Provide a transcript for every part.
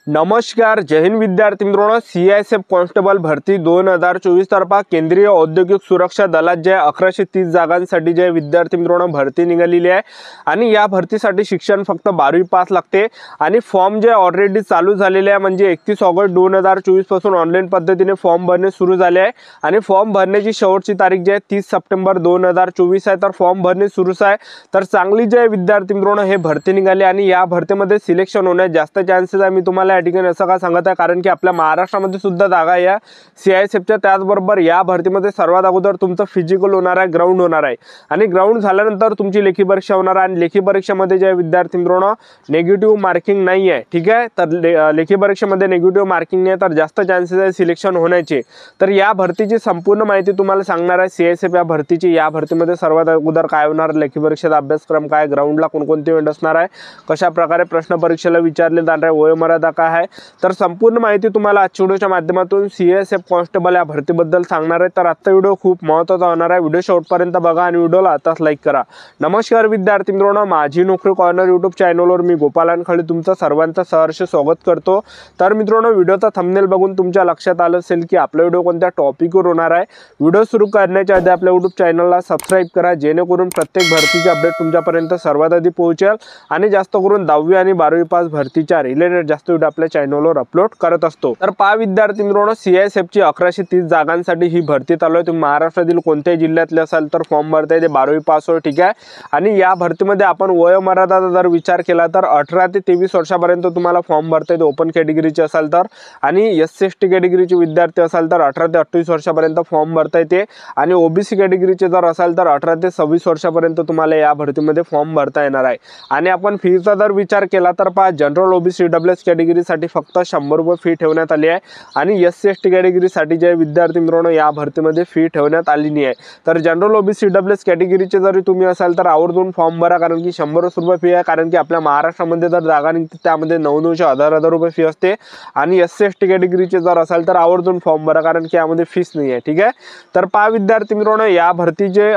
नमस्कार, जय हिंद विद्यार्थी मित्रांनो. CISF कॉन्स्टेबल भरती 2024 तर्फा केंद्रीय औद्योगिक सुरक्षा दलात जे 1130 जागांसाठी जे विद्यार्थी मित्रांनो भरती निघालेली आहे आणि या भरतीसाठी शिक्षण फक्त 12वी पास लागते आणि फॉर्म जे ऑलरेडी चालू झालेले आहे म्हणजे 31 ऑगस्ट 2024 पासून ऑनलाईन पद्धतीने फॉर्म भरणे सुरू झाले आहे आणि फॉर्म भरण्याची शेवटची तारीख जी आहे 30 सप्टेंबर 2024 आहे. तर फॉर्म भरणे सुरूच आहे. तर चांगली जे विद्यार्थी मित्रांनो हे भरती निघाली आणि या भरतीमध्ये सिलेक्शन होण्यास जास्त चान्सेस आहे. मी तुम्हाला या ठिकाणी असं का सांगत आहे कारण की आपल्या महाराष्ट्रामध्ये सुद्धा जागा या CISFच्या. त्याचबरोबर या भरतीमध्ये सर्वात अगोदर तुमचं फिजिकल होणार आहे, ग्राउंड होणार आहे आणि ग्राउंड झाल्यानंतर तुमची लेखी परीक्षा होणार आहे आणि लेखी परीक्षेमध्ये जे विद्यार्थी मित्रांनो नेगेटिव्ह मार्किंग नाही आहे. ठीक आहे, तर लेखी परीक्षेमध्ये नेगेटिव्ह मार्किंग नाही तर जास्त चान्सेस आहे सिलेक्शन होण्याचे. तर या भरतीची संपूर्ण माहिती तुम्हाला सांगणार आहे CISF या भरतीची. या भरतीमध्ये सर्वात अगोदर काय होणार, लेखी परीक्षेचा अभ्यासक्रम काय, ग्राउंडला कोणकोणते इव्हेंट असणार आहे, कशा प्रकारे प्रश्न परीक्षेला विचारले जाणार आहे, वयोमर्यादा काय आहे, तर संपूर्ण माहिती तुम्हाला आजच्या व्हिडिओच्या माध्यमातून CISF कॉन्स्टेबल या भरतीबद्दल सांगणार आहे. तर आजचा व्हिडिओ खूप महत्त्वाचा होणार आहे. व्हिडिओ शेवटपर्यंत बघा आणि व्हिडिओला आताच लाईक करा. नमस्कार विद्यार्थी मित्रांनो, माझी नोकरी कॉर्नर यूट्यूब चॅनलवर मी गोपाल अनखळे तुमचं सर्वांचं सहर्ष स्वागत करतो. तर मित्रांनो, व्हिडिओचा थंबनेल बघून तुमच्या लक्षात आलं असेल की आपला व्हिडिओ कोणत्या टॉपिकवर होणार आहे. व्हिडिओ सुरू करण्याच्या आधी आपल्या यूट्यूब चॅनलला सबस्क्राईब करा जेणेकरून प्रत्येक भरतीची अपडेट तुमच्यापर्यंत सर्वात आधी पोहोचेल आणि जास्त करून 10वी आणि 12वी पास भरतीच्या रिलेटेड जास्त व्हिडिओ आपल्या चॅनलवर अपलोड करत असतो. तर पहा विद्यार्थी मित्रांनो, CISFची 1130 जागांसाठी ही भरती चालू आहे. तुम्ही महाराष्ट्रातील कोणत्याही जिल्ह्यातले असाल तर फॉर्म भरता ते 12वी पास हो. ठीक आहे, आणि या भरतीमध्ये आपण वयोमर्यादा जर विचार केला तर 18 ते 23 वर्षापर्यंत तुम्हाला फॉर्म भरता येते ओपन कॅटेगरीचे असाल तर, आणि SC/ST कॅटेगरीचे विद्यार्थी असाल तर 18 ते 28 वर्षापर्यंत फॉर्म भरता येते आणि OBC कॅटेगरीचे जर असाल तर 18 ते 26 वर्षापर्यंत तुम्हाला या भरतीमध्ये फॉर्म भरता येणार आहे. आणि आपण फीचा जर विचार केला तर पहा, जनरल OBC EWS कॅटेगरीसाठी फक्त 100 रुपये फी ठेवण्यात आली आहे आणि SC/ST कॅटेगरीसाठी जे विद्यार्थी मित्रांनो या भरतीमध्ये फी ठेवण्यात आलेली आहे. तर जनरल OBC EWS कॅटेगरीचे जरी तुम्ही असाल तर आवर्जून फॉर्म भरा कारण की 100 रुपये फी आहे. कारण की आपल्या महाराष्ट्रामध्ये जर जागा निघते त्यामध्ये 900 1000 रुपये फी असते आणि SC/ST कॅटेगरीचे जर असाल तर आवर्जून फॉर्म भरा कारण की यामध्ये फीस नाही आहे. ठीक आहे, तर पहा विद्यार्थी मित्रांनो, या भरतीचे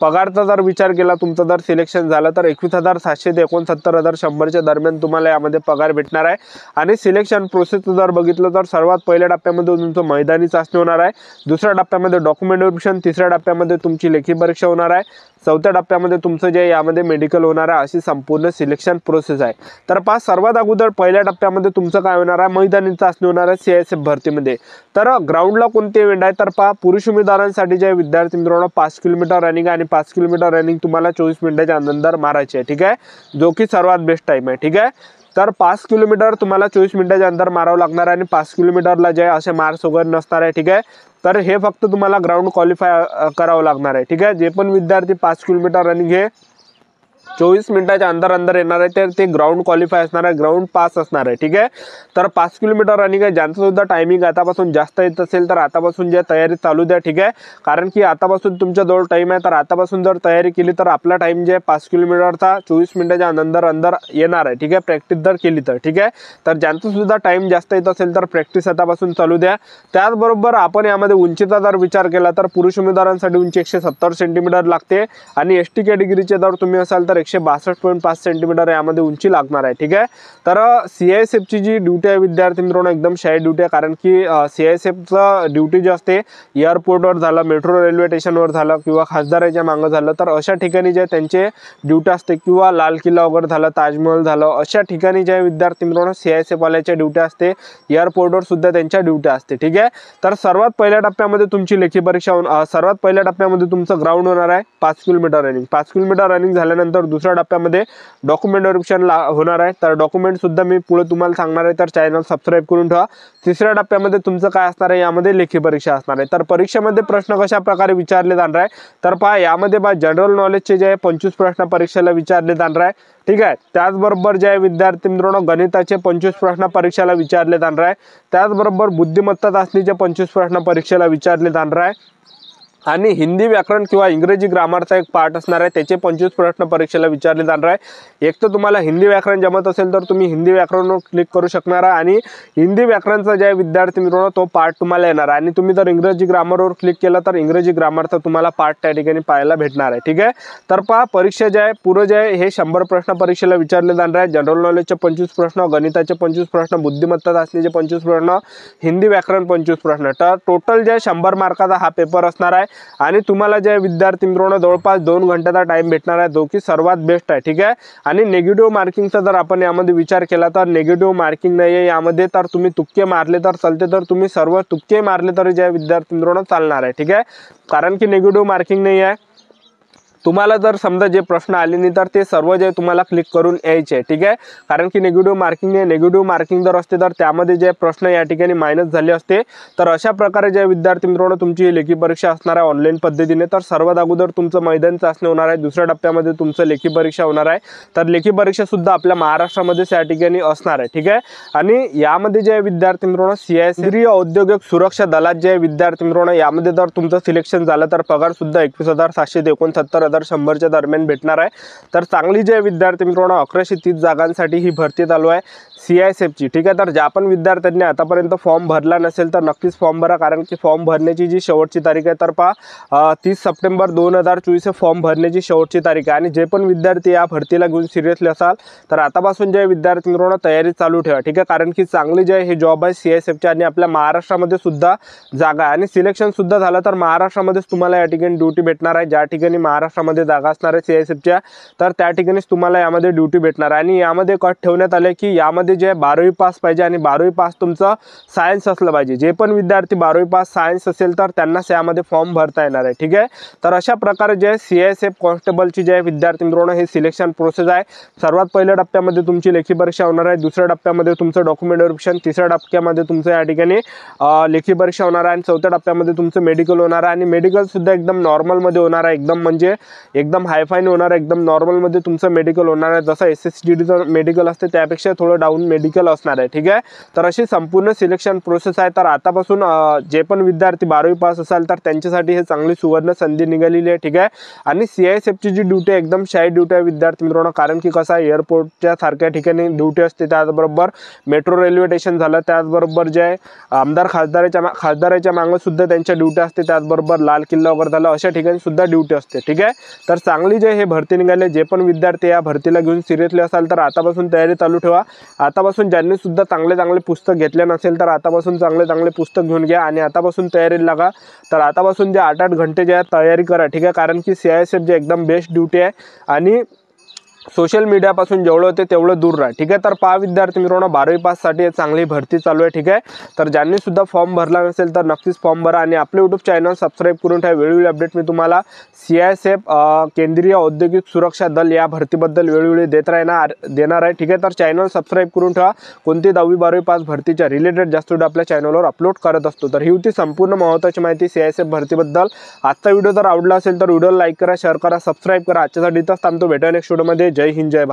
पगारचा जर विचार केला, तुमचं जर सिलेक्शन झालं तर 21,700 ते 69,100च्या दरम्यान तुम्हाला यामध्ये पगार भेटणार आहे. आणि सिलेक्शन प्रोसेस जर बघितलं तर सर्वात पहिल्या टप्प्यामध्ये तुमचं मैदानी चाचणी होणार आहे, दुसऱ्या टप्प्यामध्ये डॉक्युमेंट व्हेरिफिकेशन, तिसऱ्या टप्प्यामध्ये तुमची लेखी परीक्षा होणार आहे, चौथ्या टप्प्यामध्ये तुमचं जे यामध्ये मेडिकल होणार आहे. अशी संपूर्ण सिलेक्शन प्रोसेस आहे. तर पहा, सर्वात अगोदर पहिल्या टप्प्यामध्ये तुमचं काय होणार आहे, मैदानी चाचणी होणार आहे CISF भरतीमध्ये. तर ग्राउंडला कोणते इव्हेंट आहे तर पहा, पुरुष उमेदवारांसाठी जे विद्यार्थी मित्रांनो 5 किलोमीटर रनिंग आणि 5 किलोमीटर रनिंग तुम्हाला 24 मिनिटाच्या अंदर मारायची आहे. ठीक आहे, जो की सर्वात बेस्ट टाइम आहे. ठीक आहे, तर 5 किलोमीटर तुम्हाला 24 मिनिटाच्या अंदर मारावं लागणार आहे आणि 5 किलोमीटरला जे असे मार्क्स वगैरे नसणार आहे. ठीक आहे, तर हे फक्त तुम्हाला ग्राउंड क्वालिफाय करावं लागणार आहे. ठीक आहे, जे पण विद्यार्थी 5 किलोमीटर रनिंग हे 24 मिनिटाच्या अंदर येणार आहे तर ते ग्राउंड क्वालिफाय असणार आहे, ग्राउंड पास असणार आहे. ठीक आहे, तर 5 किलोमीटर रनिंग आहे ज्यांचं सुद्धा टायमिंग आतापासून जास्त येत असेल तर आतापासून जे तयारी चालू द्या. ठीक आहे, कारण की आतापासून तुमच्याजवळ टाईम आहे. तर आतापासून जर तयारी केली तर आपला टाईम जे आहे 5 किलोमीटरचा 24 मिनिटाच्या अंदर येणार आहे. ठीक आहे, प्रॅक्टिस जर केली तर. ठीक आहे, तर ज्यांचं सुद्धा टाईम जास्त येत असेल तर प्रॅक्टिस आतापासून चालू द्या. त्याचबरोबर आपण यामध्ये उंचीचा जर विचार केला तर पुरुष उमेदवारांसाठी उंची 170 सेंटीमीटर लागते आणि ST कॅटेगरीचे जर तुम्ही असाल तर 162.5 सेंटीमीटर यामध्ये उंची लागणार आहे. ठीक आहे, तर CISFची जी ड्युटी आहे विद्यार्थी मित्रांनो एकदम शाही ड्युटी आहे कारण की CISFचं ड्युटी जी असते एअरपोर्टवर झालं, मेट्रो रेल्वे स्टेशनवर झालं किंवा खासदाराच्या मागं झालं तर अशा ठिकाणी जे त्यांचे ड्युटी असते किंवा लाल किल्ला वगैरे झालं, ताजमहल झालं, अशा ठिकाणी जे विद्यार्थी मित्रांनो CISF वाल्याच्या ड्युटी असते. एअरपोर्टवर सुद्धा त्यांच्या ड्युटी असते. ठीक आहे, तर सर्वात पहिल्या टप्प्यामध्ये तुमची लेखी परीक्षा सर्वात पहिल्या टप्प्यामध्ये तुमचं ग्राउंड होणार आहे 5 किलोमीटर रनिंग. 5 किलोमीटर रनिंग झाल्यानंतर दुसऱ्या टप्प्यामध्ये डॉक्युमेंट व्हेरिफिकेशन होणार आहे. तर डॉक्युमेंट सुद्धा मी पुढे तुम्हाला सांगणार आहे, तर चॅनल सबस्क्राईब करून ठेवा. तिसऱ्या टप्प्यामध्ये तुमचं काय असणार आहे, यामध्ये लेखी परीक्षा असणार आहे. तर परीक्षेमध्ये प्रश्न कशा प्रकारे विचारले जाणार आहे तर पहा, यामध्ये जनरल नॉलेजचे जे 25 प्रश्न परीक्षेला विचारले जाणार आहे. ठीक आहे, त्याचबरोबर जे विद्यार्थी मित्रांनो गणिताचे 25 प्रश्न परीक्षेला विचारले जाणार आहे. त्याचबरोबर बुद्धिमत्ता चाचणीचे 25 प्रश्न परीक्षेला विचारले जाणार आहे. आणि हिंदी व्याकरण किंवा इंग्रजी ग्रामरचा एक पार्ट असणार आहे, त्याचे 25 प्रश्न परीक्षेला विचारले जाणार आहे। एक तर तुम्हाला हिंदी व्याकरण जमत असेल तर तुम्ही हिंदी व्याकरणवर क्लिक करू शकणार आहे आणि हिंदी व्याकरणचा जे विद्यार्थी मित्रांनो तो पार्ट तुम्हाला येणार आहे। आणि तुम्ही जर इंग्रजी ग्रामरवर क्लिक केलं तर इंग्रजी ग्रामरचा तुम्हाला पार्ट त्या ठिकाणी पाहायला भेटणार आहे। ठीक आहे, तर पहा परीक्षा जे आहे पुरं जे आहे हे 100 प्रश्न परीक्षेला विचारले जाणार आहे। जनरल नॉलेजचे 25 प्रश्न, गणिताचे 25 प्रश्न, बुद्धिमत्ता चाचणीचे 25 प्रश्न, हिंदी व्याकरण 25 प्रश्न, तर टोटल जे 100 मार्काचा हा पेपर असणार आहे। आणि तुम्हाला जे विद्यार्थी मित्रांनो जवळपास 2 घंट्याचा टाइम भेटणार आहे, जो की सर्वात बेस्ट आहे। ठीक आहे, आणि नेगेटिव्ह मार्किंगचा जर आपण यामध्ये विचार केला तर नेगेटिव्ह मार्किंग नाही आहे यामध्ये, तर तुम्ही तुक्के मारले तर चालते, तर तुम्ही सर्व तुक्के मारले तरी जे विद्यार्थी मित्रांनो चालणार आहे। ठीक आहे, कारण की नेगेटिव्ह मार्किंग नाही आहे। तुम्हाला जर समजा जे प्रश्न आले नाही तर ते सर्व जे तुम्हाला क्लिक करून यायचे। ठीक आहे, कारण की नेगेटिव्ह मार्किंग नाही, नेगेटिव्ह मार्किंग जर असते तर त्यामध्ये जे प्रश्न या ठिकाणी मायनस झाले असते। तर अशा प्रकारे जे विद्यार्थी मित्रांनो तुमची लेखी परीक्षा असणार आहे ऑनलाईन पद्धतीने, तर सर्वात अगोदर तुमचं मैदानी चाचणी होणार आहे, दुसऱ्या टप्प्यामध्ये तुमचं लेखी परीक्षा होणार आहे। तर लेखी परीक्षा सुद्धा आपल्या महाराष्ट्रामध्येच या ठिकाणी असणार आहे। ठीक आहे, आणि यामध्ये जे विद्यार्थी मित्रांनो केंद्रीय औद्योगिक सुरक्षा दलात जे विद्यार्थी मित्रांनो यामध्ये जर तुमचं सिलेक्शन झालं तर पगार सुद्धा 21,769 100च्या दरम्यान भेटणार आहे। तर चांगली जे विद्यार्थी मित्रांनो 1130 जागांसाठी ही भरती चालू आहे CISFची। ठीक आहे, तर ज्या पण विद्यार्थ्यांनी आतापर्यंत फॉर्म भरला नसेल तर नक्कीच फॉर्म भरा, कारण की फॉर्म भरण्याची जी शेवटची तारीख आहे तर पहा 30 सप्टेंबर 2024 फॉर्म भरण्याची शेवटची तारीख आहे। आणि जे पण विद्यार्थी या भरतीला घेऊन सिरियसली असाल तर आतापासून जे विद्यार्थी मित्रांनो तयारी चालू ठेवा। ठीक आहे, कारण की चांगली जे हे जॉब आहे CISFची आणि आपल्या महाराष्ट्रामध्ये सुद्धा जागा आहे, आणि सिलेक्शन सुद्धा झालं तर महाराष्ट्रामध्येच तुम्हाला या ठिकाणी ड्युटी भेटणार आहे। ज्या ठिकाणी महाराष्ट्रामध्ये जागा असणार आहे CISFच्या तर त्या ठिकाणीच तुम्हाला यामध्ये ड्युटी भेटणार आहे। आणि यामध्ये कट ठेवण्यात आले की यामध्ये जे 12वी पास पाहिजे आणि 12वी पास तुमचं सायन्स असलं पाहिजे। जे पण विद्यार्थी 12वी पास सायन्स असेल तर त्यांनाच यामध्ये फॉर्म भरता येणार आहे। ठीक आहे, तर अशा प्रकारे जे CISF कॉन्स्टेबलची जे विद्यार्थी मित्रांनो हे सिलेक्शन प्रोसेस आहे। सर्वात पहिल्या टप्प्यामध्ये तुमची लेखी परीक्षा होणार आहे, दुसऱ्या टप्प्यामध्ये तुमचं डॉक्युमेंट व्हेरिफिकेशन, तिसऱ्या टप्प्यामध्ये तुमचं या ठिकाणी लेखी परीक्षा होणार आहे, आणि चौथ्या टप्प्यामध्ये तुमचं मेडिकल होणार आहे। आणि मेडिकल सुद्धा एकदम नॉर्मलमध्ये होणार आहे, एकदम म्हणजे एकदम हायफाय होणार आहे, एकदम नॉर्मलमध्ये तुमचं मेडिकल होणार आहे। जसं SSGDचं मेडिकल असते त्यापेक्षा थोडं डाऊन मेडिकल असणार आहे। ठीक आहे, तर अशी संपूर्ण सिलेक्शन प्रोसेस आहे। तर आतापासून जे पण विद्यार्थी 12वी पास असाल तर त्यांच्यासाठी हे चांगली सुवर्ण संधी निघालेली आहे। ठीक आहे, आणि CISFची जी ड्युटी एकदम शाही ड्युटी आहे विद्यार्थी मित्रांनो, कारण की कसं आहे एअरपोर्टच्या सारख्या ठिकाणी ड्युटी असते, त्याचबरोबर मेट्रो रेल्वे स्टेशन झालं, त्याचबरोबर जे आमदार खासदाराच्या मागं सुद्धा त्यांच्या ड्युटी असते, त्याचबरोबर लाल किल्ला वगैरे झालं अशा ठिकाणी सुद्धा ड्युटी असते। ठीक आहे, तर चांगली जे हे भरती निघाले, जे पण विद्यार्थी या भरतीला घेऊन सिरियसली असाल तर आतापासून तयारी चालू ठेवा। आतापासून ज्यांनी सुद्धा चांगले पुस्तक घेतले नसेल तर आतापासून चांगले पुस्तक घेऊन घ्या आणि आतापासून तयारीला लागा। तर आतापासून जे 8-8 घंटे जे तयारी करा। ठीक आहे, कारण की CISF जे एकदम बेस्ट ड्युटी आहे आणि सोशल मीडियापासून जेवढं होते तेवढं दूर राहा। ठीक आहे, तर पहा विद्यार्थी मित्रांनो 12वी पाससाठी चांगली भरती चालू आहे। ठीक आहे, तर ज्यांनी सुद्धा फॉर्म भरला नसेल तर नक्कीच फॉर्म भरा आणि आपले YouTube चॅनल सबस्क्राईब करून ठेवा। वेळोवेळी अपडेट मी तुम्हाला CISF केंद्रीय औद्योगिक सुरक्षा दल या भरतीबद्दल वेळोवेळी देणार आहे। ठीक आहे, तर चॅनल सबस्क्राईब करून ठेवा। कोणती 10वी 12वी पास भरतीच्या रिलेटेड जास्त व्हिडिओ आपल्या चॅनलवर अपलोड करत असतो। तर ही होती संपूर्ण महत्त्वाची माहिती CISF भरतीबद्दल। आजचा व्हिडिओ जर आवडला असेल तर व्हिडिओला लाईक करा, शेअर करा, सबस्क्राईब करा। आजच्यासाठी इथंच थांबतो, भेटूया नेक्स्ट व्हिडिओमध्ये। जय हिंद, जय भारत।